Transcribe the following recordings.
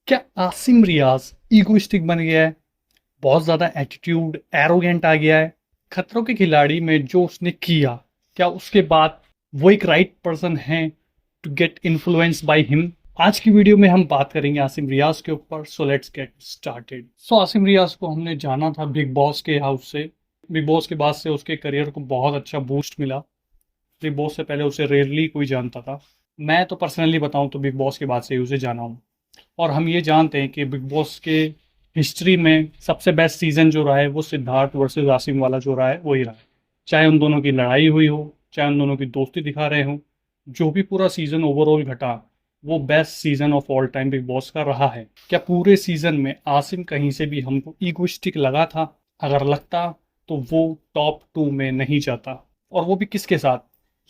क्या आसिम रियाज ईगोइस्टिक बन गया है? बहुत ज्यादा एटीट्यूड एरोगेंट आ गया है? खतरों के खिलाड़ी में जो उसने किया, क्या उसके बाद वो एक राइट पर्सन है to get influence by him? आज की वीडियो में हम बात करेंगे आसिम रियाज के ऊपर। So let's get started. So Asim Riaz को हमने जाना था बिग बॉस के हाउस से। बिग बॉस के बाद से उसके करियर को बहुत अच्छा बूस्ट मिला। बिग बॉस से पहले उसे रेयरली कोई जानता था। मैं तो पर्सनली बताऊं तो बिग बॉस के बाद से ही उसे जाना हूं। और हम ये जानते हैं कि बिग बॉस के हिस्ट्री में सबसे बेस्ट सीजन जो रहा है वो सिद्धार्थ वर्सेस आसिम वाला जो रहा है वही रहा है। चाहे उन दोनों की लड़ाई हुई हो, चाहे उन दोनों की दोस्ती दिखा रहे हो, जो भी पूरा सीजन ओवरऑल घटा, वो best season of all time big boss का रहा है। क्या पूरे सीजन में आसिम कहीं से भी हमको ईगोइस्टिक लगा था? अगर लगता तो वो टॉप 2 में नहीं जाता। और वो भी किसके साथ?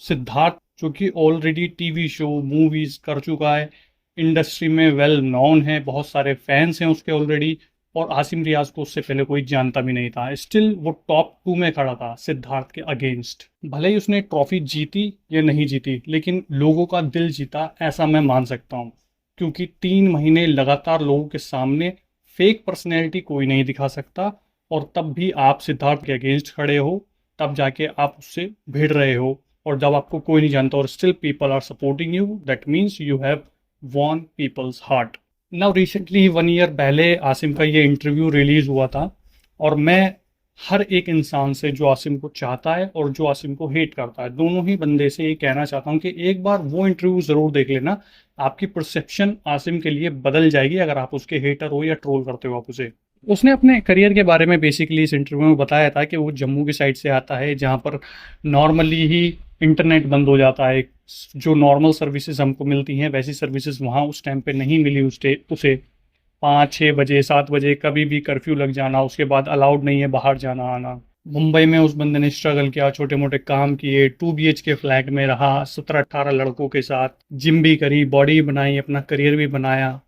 सिद्धार्थ, जो कि ऑलरेडी टीवी शो मूवीज कर चुका है, इंडस्ट्री में वेल नोन है, बहुत सारे फैंस हैं उसके ऑलरेडी। और आसिम रियाज को उससे पहले कोई जानता भी नहीं था, स्टिल वो टॉप 2 में खड़ा था सिद्धार्थ के अगेंस्ट। भले ही उसने ट्रॉफी जीती या नहीं जीती, लेकिन लोगों का दिल जीता ऐसा मैं मान सकता हूँ। क्योंकि 3 महीने लगातार लोगों के सामने फेक पर्सनैलिटी कोई नहीं दिखा सकता। और तब भी आप सिद्धार्थ के अगेंस्ट खड़े हो, तब जाके आप उससे भिड़ रहे हो। और जब आपको कोई नहीं जानता और still people are supporting you, that means you have won people's heart. Now recently 1 year पहले आसिम का ये इंटरव्यू रिलीज हुआ था। और मैं हर एक इंसान से जो आसिम को चाहता है और जो आसिम को हेट करता है, दोनों ही बंदे से ये कहना चाहता हूँ कि एक बार वो इंटरव्यू जरूर देख लेना। आपकी परसेप्शन आसिम के लिए बदल जाएगी अगर आप उसके हेटर हो या ट्रोल करते हो आप उसे। उसने अपने करियर के बारे में बेसिकली इस इंटरव्यू में बताया था कि वो जम्मू की साइड से आता है, जहाँ पर नॉर्मली ही इंटरनेट बंद हो जाता है। जो नॉर्मल सर्विसेज हमको मिलती हैं वैसी सर्विसेज वहाँ उस टाइम पे नहीं मिली उसे 5-6 बजे 7 बजे कभी भी कर्फ्यू लग जाना, उसके बाद अलाउड नहीं है बाहर जाना आना। मुंबई में उस बंदे ने स्ट्रगल किया, छोटे मोटे काम किए, 2 BH के फ्लैट में रहा 17-18 लड़कों के साथ, जिम भी करी, बॉडी बनाई, अपना करियर भी बनाया।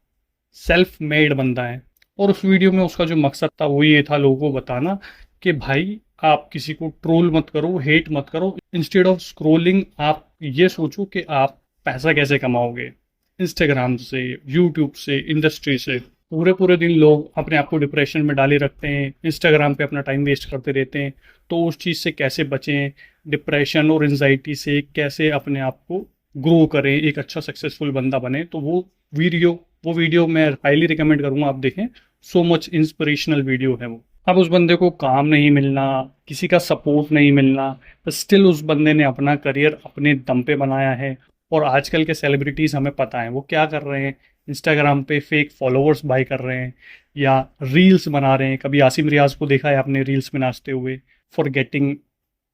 सेल्फ मेड बंदा है। और उस वीडियो में उसका जो मकसद था वो ये था लोगों को बताना कि भाई, आप किसी को ट्रोल मत करो, हेट मत करो। इंस्टेड ऑफ स्क्रोलिंग आप ये सोचो कि आप पैसा कैसे कमाओगे। इंस्टाग्राम से, यूट्यूब से, इंडस्ट्री से पूरे पूरे दिन लोग अपने आप को डिप्रेशन में डाले रखते हैं, इंस्टाग्राम पे अपना टाइम वेस्ट करते रहते हैं। तो उस चीज़ से कैसे बचें, डिप्रेशन और एंजाइटी से कैसे अपने आप को ग्रो करें, एक अच्छा सक्सेसफुल बंदा बने, तो वीडियो वो वीडियो मैं हाईली रिकमेंड करूंगा आप देखें। सो मच इंस्पिरेशनल वीडियो है वो। अब उस बंदे को काम नहीं मिलना, किसी का सपोर्ट नहीं मिलना, स्टिल उस बंदे ने अपना करियर अपने दम पे बनाया है। और आजकल के सेलिब्रिटीज हमें पता है वो क्या कर रहे हैं। इंस्टाग्राम पे फेक फॉलोअर्स बाय कर रहे हैं या रील्स बना रहे हैं। कभी आसिम रियाज को देखा है आपने रील्स में नाचते हुए फॉर गेटिंग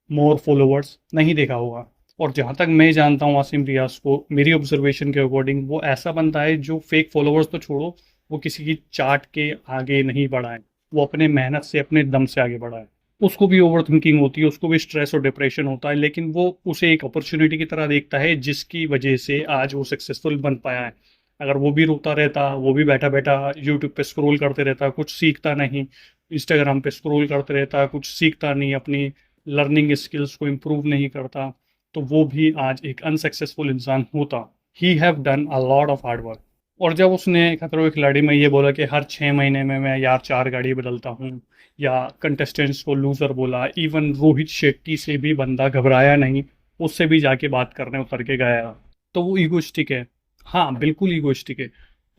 मोर फॉलोअर्स? नहीं देखा होगा। और जहाँ तक मैं जानता हूँ आसिम रियाज को, मेरी ऑब्जर्वेशन के अकॉर्डिंग वो ऐसा बंदा है जो फेक फॉलोअर्स तो छोड़ो, वो किसी की चाट के आगे नहीं बढ़ा है। वो अपने मेहनत से अपने दम से आगे बढ़ा है। उसको भी ओवर थिंकिंग होती है, उसको भी स्ट्रेस और डिप्रेशन होता है, लेकिन वो उसे एक अपॉर्चुनिटी की तरह देखता है जिसकी वजह से आज वो सक्सेसफुल बन पाया है। अगर वो भी रोता रहता, वो भी बैठा बैठा यूट्यूब पे स्क्रॉल करते रहता, कुछ सीखता नहीं, इंस्टाग्राम पे स्क्रॉल करते रहता, कुछ सीखता नहीं, अपनी लर्निंग स्किल्स को इम्प्रूव नहीं करता, तो वो भी आज एक अनसक्सेसफुल इंसान होता। He have done a lot of hard work. और जब उसने खतरों के खिलाड़ी में ये बोला कि हर 6 महीने में मैं यार 4 गाड़ी बदलता हूँ, या कंटेस्टेंट्स को लूजर बोला, इवन रोहित शेट्टी से भी बंदा घबराया नहीं, उससे भी जाके बात करने उतर के गया, तो वो ईगोइस्टिक है। हाँ, बिल्कुल ईगोइस्टिक है।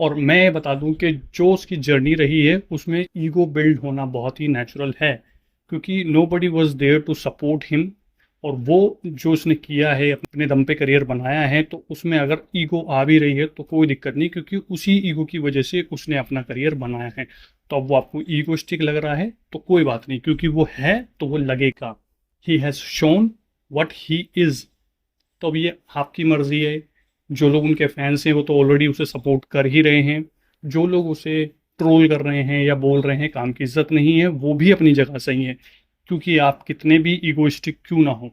और मैं ये बता दूं कि जो उसकी जर्नी रही है उसमें ईगो बिल्ड होना बहुत ही नेचुरल है, क्योंकि nobody was there to support him. और वो जो उसने किया है, अपने दम पे करियर बनाया है, तो उसमें अगर ईगो आ भी रही है तो कोई दिक्कत नहीं, क्योंकि उसी ईगो की वजह से उसने अपना करियर बनाया है। तो अब वो आपको ईगोइस्टिक लग रहा है तो कोई बात नहीं, क्योंकि वो है तो वो लगेगा। He has shown what he is. तो अब ये आपकी मर्जी है। जो लोग उनके फैंस हैं वो तो ऑलरेडी उसे सपोर्ट कर ही रहे हैं। जो लोग उसे ट्रोल कर रहे हैं या बोल रहे हैं काम की इज्जत नहीं है, वो भी अपनी जगह सही है। क्योंकि आप कितने भी ईगोइस्टिक क्यों ना हो,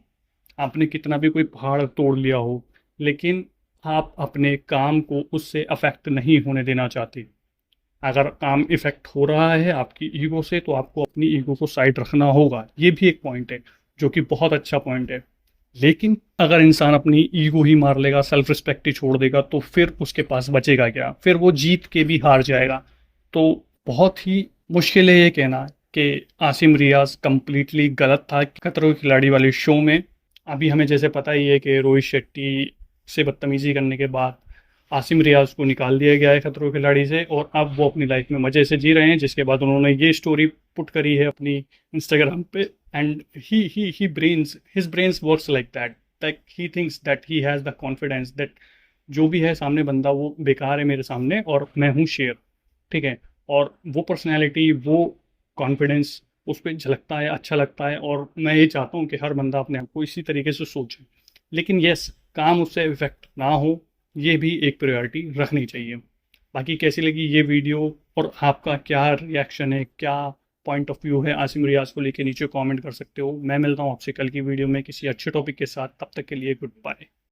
आपने कितना भी कोई पहाड़ तोड़ लिया हो, लेकिन आप अपने काम को उससे अफेक्ट नहीं होने देना चाहते। अगर काम इफेक्ट हो रहा है आपकी ईगो से, तो आपको अपनी ईगो को साइड रखना होगा। ये भी एक पॉइंट है जो कि बहुत अच्छा पॉइंट है। लेकिन अगर इंसान अपनी ईगो ही मार लेगा, सेल्फ रिस्पेक्ट ही छोड़ देगा, तो फिर उसके पास बचेगा क्या? फिर वो जीत के भी हार जाएगा। तो बहुत ही मुश्किल है ये कहना कि आसिम रियाज कंप्लीटली गलत था खतरों के खिलाड़ी वाले शो में। अभी हमें जैसे पता ही है कि रोहित शेट्टी से बदतमीजी करने के बाद आसिम रियाज को निकाल दिया गया है खतरों के खिलाड़ी से, और अब वो अपनी लाइफ में मजे से जी रहे हैं, जिसके बाद उन्होंने ये स्टोरी पुट करी है अपनी इंस्टाग्राम पे। And he brains his brains works like that he thinks that he has the confidence that जो भी है सामने बंदा वो बेकार है मेरे सामने और मैं हूँ शेर, ठीक है। और वो पर्सनैलिटी, वो कॉन्फिडेंस उस पर झलकता है, अच्छा लगता है, और मैं ये चाहता हूँ कि हर बंदा अपने आप को इसी तरीके से सोचे। लेकिन यस, काम उससे इफेक्ट ना हो, ये भी एक प्रायोरिटी रखनी चाहिए। बाकी कैसी लगी ये वीडियो और आपका क्या रिएक्शन है, क्या पॉइंट ऑफ व्यू है आसिम रियाज को लेके, नीचे कमेंट कर सकते हो। मैं मिलता हूँ आपसे कल की वीडियो में किसी अच्छे टॉपिक के साथ। तब तक के लिए गुड बाय।